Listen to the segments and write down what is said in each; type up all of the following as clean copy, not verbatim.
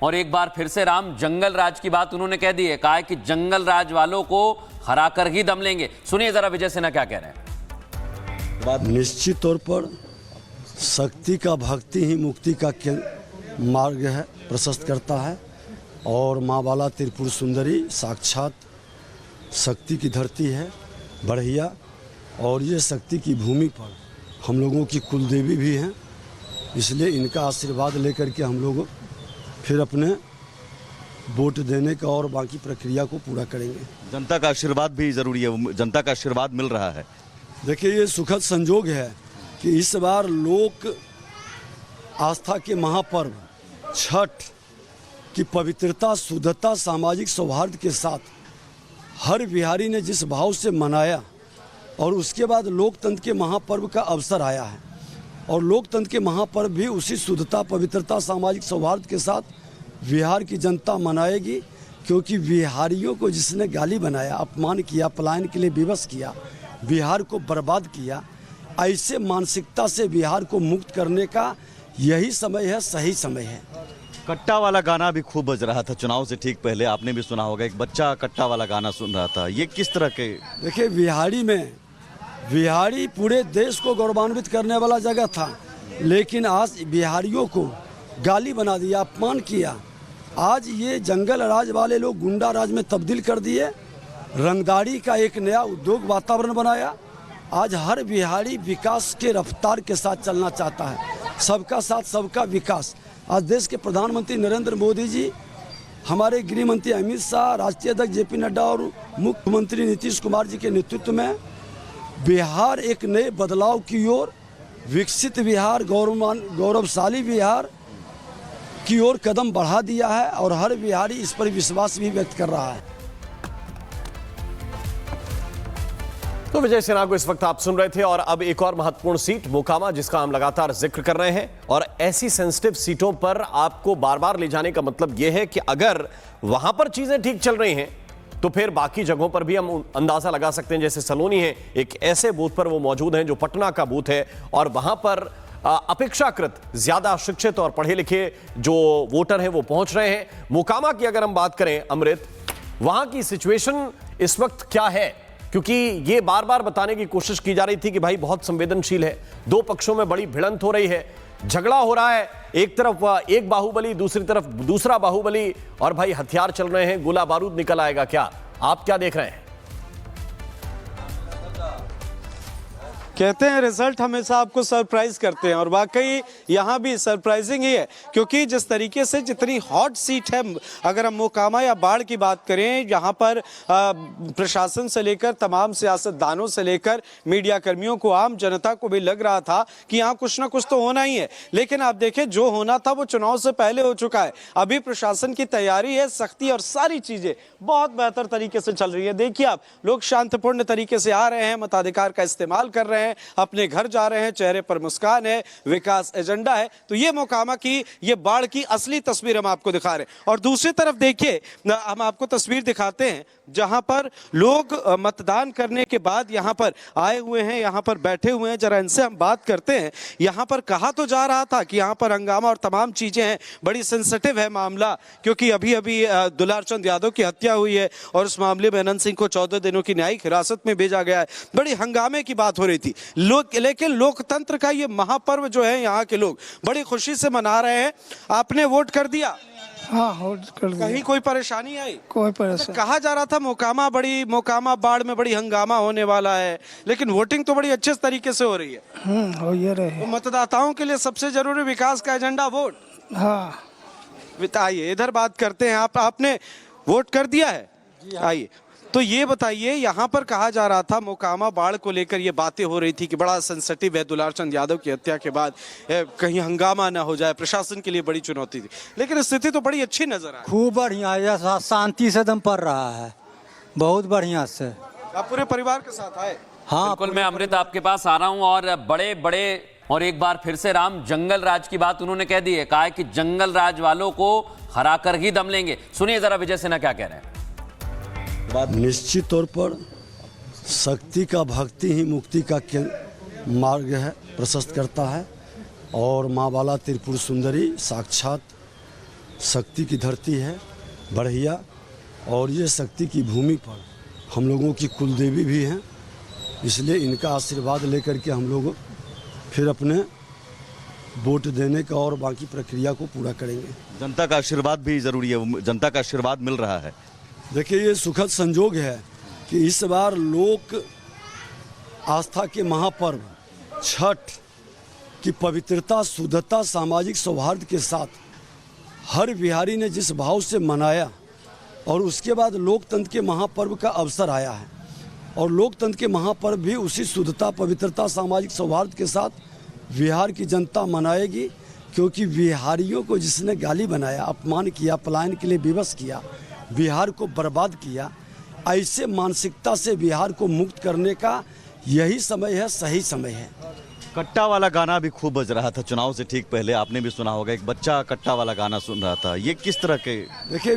और एक बार फिर से राम जंगल राज की बात उन्होंने कह दी है। कहा है कि जंगल राज वालों को हराकर ही दम लेंगे। सुनिए जरा विजय सिन्हा क्या कह रहे हैं। निश्चित तौर पर शक्ति का भक्ति ही मुक्ति का मार्ग है, प्रशस्त करता है। और माँ बाला त्रिपुर सुंदरी साक्षात शक्ति की धरती है बढ़िया, और ये शक्ति की भूमि पर हम लोगों की कुलदेवी भी हैं। इसलिए इनका आशीर्वाद लेकर के हम लोग फिर अपने वोट देने का और बाकी प्रक्रिया को पूरा करेंगे। जनता का आशीर्वाद भी जरूरी है, जनता का आशीर्वाद मिल रहा है। देखिए, ये सुखद संजोग है कि इस बार लोक आस्था के महापर्व छठ की पवित्रता, शुद्धता, सामाजिक सौहार्द के साथ हर बिहारी ने जिस भाव से मनाया, और उसके बाद लोकतंत्र के महापर्व का अवसर आया है। और लोकतंत्र के महापर्व भी उसी शुद्धता, पवित्रता, सामाजिक सौहार्द के साथ बिहार की जनता मनाएगी। क्योंकि बिहारियों को जिसने गाली बनाया, अपमान किया, पलायन के लिए विवश किया, बिहार को बर्बाद किया, ऐसे मानसिकता से बिहार को मुक्त करने का यही समय है, सही समय है। कट्टा वाला गाना भी खूब बज रहा था चुनाव से ठीक पहले, आपने भी सुना होगा। एक बच्चा कट्टा वाला गाना सुन रहा था, ये किस तरह के? देखिए, बिहारी पूरे देश को गौरवान्वित करने वाला जगह था, लेकिन आज बिहारियों को गाली बना दिया, अपमान किया। आज ये जंगल राज वाले लोग गुंडा राज में तब्दील कर दिए, रंगदारी का एक नया उद्योग वातावरण बनाया। आज हर बिहारी विकास के रफ्तार के साथ चलना चाहता है, सबका साथ सबका विकास। आज देश के प्रधानमंत्री नरेंद्र मोदी जी, हमारे गृह मंत्री अमित शाह, राष्ट्रीय अध्यक्ष जेपी नड्डा और मुख्यमंत्री नीतीश कुमार जी के नेतृत्व में बिहार एक नए बदलाव की ओर, विकसित बिहार, गौरवशाली बिहार की ओर कदम बढ़ा दिया है। और हर बिहारी इस पर विश्वास भी व्यक्त कर रहा है। तो विजय सिन्हा को इस वक्त आप सुन रहे थे। और अब एक और महत्वपूर्ण सीट मोकामा, जिसका हम लगातार जिक्र कर रहे हैं। और ऐसी सेंसिटिव सीटों पर आपको बार बार ले जाने का मतलब यह है कि अगर वहां पर चीजें ठीक चल रही हैं तो फिर बाकी जगहों पर भी हम अंदाजा लगा सकते हैं। जैसे सलोनी है, एक ऐसे बूथ पर वो मौजूद हैं जो पटना का बूथ है, और वहां पर अपेक्षाकृत ज्यादा शिक्षित और पढ़े लिखे जो वोटर हैं वो पहुंच रहे हैं। मोकामा की अगर हम बात करें अमृत, वहां की सिचुएशन इस वक्त क्या है? क्योंकि ये बार बार बताने की कोशिश की जा रही थी कि भाई बहुत संवेदनशील है, दो पक्षों में बड़ी भिड़ंत हो रही है, झगड़ा हो रहा है, एक तरफ एक बाहुबली, दूसरी तरफ दूसरा बाहुबली, और भाई हथियार चल रहे हैं, गोला बारूद निकल आएगा क्या? आप क्या देख रहे हैं? कहते हैं रिजल्ट हमेशा आपको सरप्राइज करते हैं, और वाकई यहाँ भी सरप्राइजिंग ही है। क्योंकि जिस तरीके से जितनी हॉट सीट है, अगर हम मोकामा या बाढ़ की बात करें, यहाँ पर प्रशासन से लेकर तमाम सियासतदानों से लेकर मीडिया कर्मियों को, आम जनता को भी लग रहा था कि यहाँ कुछ ना कुछ तो होना ही है। लेकिन आप देखें, जो होना था वो चुनाव से पहले हो चुका है। अभी प्रशासन की तैयारी है, सख्ती और सारी चीजें बहुत बेहतर तरीके से चल रही है। देखिए आप, लोग शांतिपूर्ण तरीके से आ रहे हैं, मताधिकार का इस्तेमाल कर रहे हैं, अपने घर जा रहे हैं, चेहरे पर मुस्कान है, विकास एजेंडा है। तो ये मोकामा की, ये बाढ़ की असली तस्वीर हम आपको दिखा रहे हैं। और दूसरी तरफ देखिए, हम आपको तस्वीर दिखाते हैं जहां पर लोग मतदान करने के बाद यहां पर आए हुए हैं, यहां पर बैठे हुए हैं। जरा इनसे हम बात करते हैं। यहां पर कहा तो जा रहा था कि यहां पर हंगामा और तमाम चीजें हैं, बड़ी सेंसिटिव है मामला, क्योंकि अभी अभी दुलार चंद यादव की हत्या हुई है और उस मामले में अनंत सिंह को 14 दिनों की न्यायिक हिरासत में भेजा गया है। बड़ी हंगामे की बात हो रही थी। लेकिन लोकतंत्र का ये महापर्व जो है, यहाँ के लोग बड़ी खुशी से मना रहे हैं। आपने वोट कर दिया? हाँ, वोट कर दिया। कहीं कोई परेशानी आई? कोई परेशानी। कहा जा रहा था मोकामा बाढ़ में बड़ी हंगामा होने वाला है, लेकिन वोटिंग तो बड़ी अच्छे तरीके से हो रही है। हो ये रहे। तो मतदाताओं के लिए सबसे जरूरी विकास का एजेंडा वोट। हाँ, बताइए, इधर बात करते हैं। आपने वोट कर दिया है? आइए, तो ये बताइए, यहाँ पर कहा जा रहा था मोकामा बाढ़ को लेकर ये बातें हो रही थी कि बड़ा सेंसिटिव है, दुलार चंद यादव की हत्या के बाद कहीं हंगामा ना हो जाए, प्रशासन के लिए बड़ी चुनौती थी। लेकिन स्थिति तो बड़ी अच्छी नजर आई। खूब बढ़िया, शांति से दम पड़ रहा है, बहुत बढ़िया से। आप पूरे परिवार के साथ आए? हाँ, बिल्कुल। मैं अमृत आपके पास आ रहा हूं, और बड़े बड़े और एक बार फिर से राम जंगल राज की बात उन्होंने कह दी है। कहा है कि जंगल राज वालों को हराकर ही दम लेंगे। सुनिए जरा विजय सिन्हा क्या कह रहे हैं। निश्चित तौर पर शक्ति का भक्ति ही मुक्ति का मार्ग है, प्रशस्त करता है। और माँ बाला त्रिपुर सुंदरी साक्षात शक्ति की धरती है बढ़िया, और ये शक्ति की भूमि पर हम लोगों की कुलदेवी भी हैं, इसलिए इनका आशीर्वाद लेकर के हम लोग फिर अपने वोट देने का और बाकी प्रक्रिया को पूरा करेंगे। जनता का आशीर्वाद भी जरूरी है, जनता का आशीर्वाद मिल रहा है। देखिए, ये सुखद संजोग है कि इस बार लोक आस्था के महापर्व छठ की पवित्रता, शुद्धता, सामाजिक सौहार्द के साथ हर बिहारी ने जिस भाव से मनाया, और उसके बाद लोकतंत्र के महापर्व का अवसर आया है, और लोकतंत्र के महापर्व भी उसी शुद्धता, पवित्रता, सामाजिक सौहार्द के साथ बिहार की जनता मनाएगी। क्योंकि बिहारियों को जिसने गाली बनाया, अपमान किया, पलायन के लिए विवश किया, बिहार को बर्बाद किया, ऐसे मानसिकता से बिहार को मुक्त करने का यही समय है, सही समय है। कट्टा वाला गाना भी खूब बज रहा था चुनाव से ठीक पहले, आपने भी सुना होगा, एक बच्चा कट्टा वाला गाना सुन रहा था, ये किस तरह के? देखिए,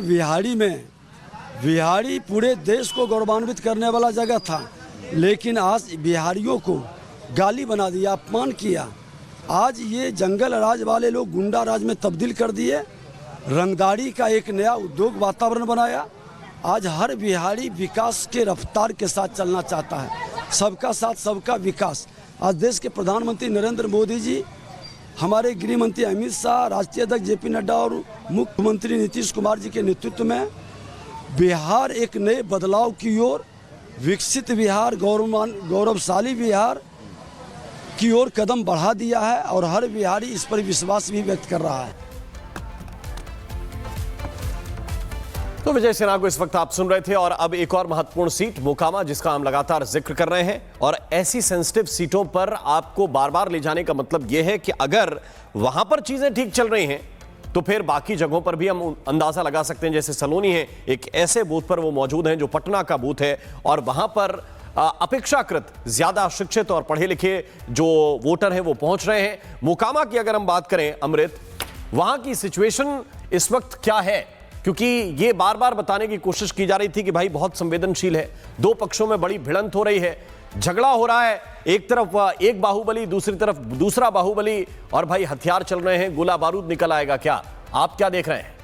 बिहारी पूरे देश को गौरवान्वित करने वाला जगह था, लेकिन आज बिहारियों को गाली बना दिया, अपमान किया। आज ये जंगल राज वाले लोग गुंडा राज में तब्दील कर दिए, रंगदारी का एक नया उद्योग वातावरण बनाया। आज हर बिहारी विकास के रफ्तार के साथ चलना चाहता है, सबका साथ सबका विकास। आज देश के प्रधानमंत्री नरेंद्र मोदी जी, हमारे गृह मंत्री अमित शाह, राष्ट्रीय अध्यक्ष जेपी नड्डा और मुख्यमंत्री नीतीश कुमार जी के नेतृत्व में बिहार एक नए बदलाव की ओर, विकसित बिहार, गौरवशाली बिहार की ओर कदम बढ़ा दिया है, और हर बिहारी इस पर विश्वास भी व्यक्त कर रहा है। तो विजय सिन्हा को इस वक्त आप सुन रहे थे, और अब एक और महत्वपूर्ण सीट मोकामा, जिसका हम लगातार जिक्र कर रहे हैं। और ऐसी सेंसिटिव सीटों पर आपको बार बार ले जाने का मतलब यह है कि अगर वहां पर चीजें ठीक चल रही हैं तो फिर बाकी जगहों पर भी हम अंदाजा लगा सकते हैं। जैसे सलोनी है, एक ऐसे बूथ पर वो मौजूद हैं जो पटना का बूथ है, और वहां पर अपेक्षाकृत ज्यादा शिक्षित और पढ़े लिखे जो वोटर हैं वो पहुंच रहे हैं। मोकामा की अगर हम बात करें अमृत, वहां की सिचुएशन इस वक्त क्या है? क्योंकि ये बार बार बताने की कोशिश की जा रही थी कि भाई बहुत संवेदनशील है, दो पक्षों में बड़ी भिड़ंत हो रही है, झगड़ा हो रहा है, एक तरफ एक बाहुबली, दूसरी तरफ दूसरा बाहुबली, और भाई हथियार चल रहे हैं, गोला बारूद निकल आएगा क्या? आप क्या देख रहे हैं?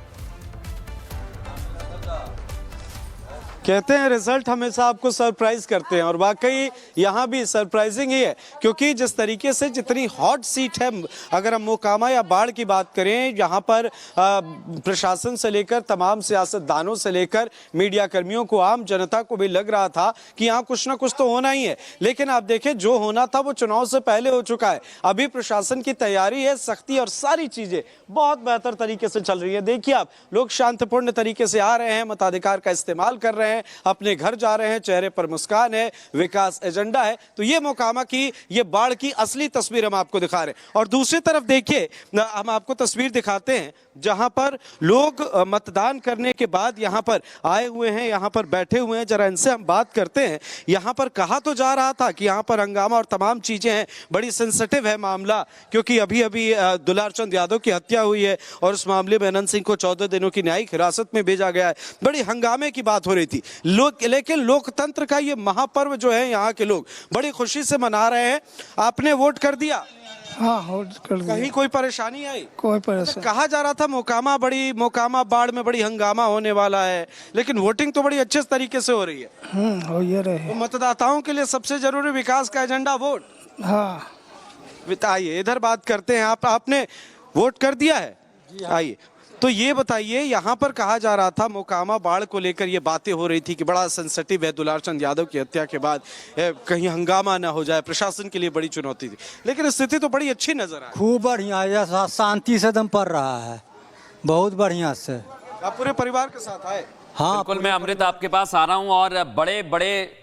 कहते हैं रिजल्ट हमेशा आपको सरप्राइज करते हैं, और वाकई यहाँ भी सरप्राइजिंग ही है। क्योंकि जिस तरीके से जितनी हॉट सीट है, अगर हम मोकामा या बाढ़ की बात करें, यहाँ पर प्रशासन से लेकर तमाम सियासतदानों से लेकर मीडिया कर्मियों को, आम जनता को भी लग रहा था कि यहाँ कुछ ना कुछ तो होना ही है। लेकिन आप देखें, जो होना था वो चुनाव से पहले हो चुका है। अभी प्रशासन की तैयारी है, सख्ती और सारी चीजें बहुत बेहतर तरीके से चल रही है। देखिए आप, लोग शांतिपूर्ण तरीके से आ रहे हैं, मताधिकार का इस्तेमाल कर रहे हैं, अपने घर जा रहे हैं, चेहरे पर मुस्कान है, विकास एजेंडा है। तो ये मोकामा की, ये बाढ़ की असली तस्वीर हम आपको दिखा रहे हैं। और दूसरी तरफ देखिए, हम आपको तस्वीर दिखाते हैं जहां पर लोग मतदान करने के बाद यहां पर आए हुए हैं, यहां पर बैठे हुए हैं। जरा इनसे हम बात करते हैं। यहां पर कहा तो जा रहा था कि यहां पर हंगामा और तमाम चीजें हैं, बड़ी सेंसिटिव है मामला, क्योंकि अभी अभी दुलार चंद यादव की हत्या हुई है, और उस मामले में अनंत सिंह को 14 दिनों की न्यायिक हिरासत में भेजा गया है। बड़ी हंगामे की बात हो रही थी। लेकिन लोकतंत्र का ये महापर्व जो है, यहाँ के लोग बड़ी खुशी से मना रहे हैं। आपने वोट कर दिया? हाँ, होल्ड कर दिया। कहीं कोई परेशानी आई? कोई परेशानी। कहा जा रहा था मोकामा बाढ़ में बड़ी हंगामा होने वाला है, लेकिन वोटिंग तो बड़ी अच्छे तरीके से हो रही है। हो ये रहे। तो मतदाताओं के लिए सबसे जरूरी विकास का एजेंडा वोट। हाँ, बताइए, इधर बात करते हैं। आपने वोट कर दिया है? आइए, तो ये बताइए, यहाँ पर कहा जा रहा था मोकामा बाढ़ को लेकर ये बातें हो रही थी कि बड़ा सेंसिटिव है, दुलार चंद यादव की हत्या के बाद कहीं हंगामा ना हो जाए, प्रशासन के लिए बड़ी चुनौती थी, लेकिन स्थिति तो बड़ी अच्छी नजर आई। खूब बढ़िया है, शांति से दम पड़ रहा है, बहुत बढ़िया से। आप पूरे परिवार के साथ आए? हाँ, बिल्कुल, मैं अमृत आपके पास आ रहा हूं, और बड़े बड़े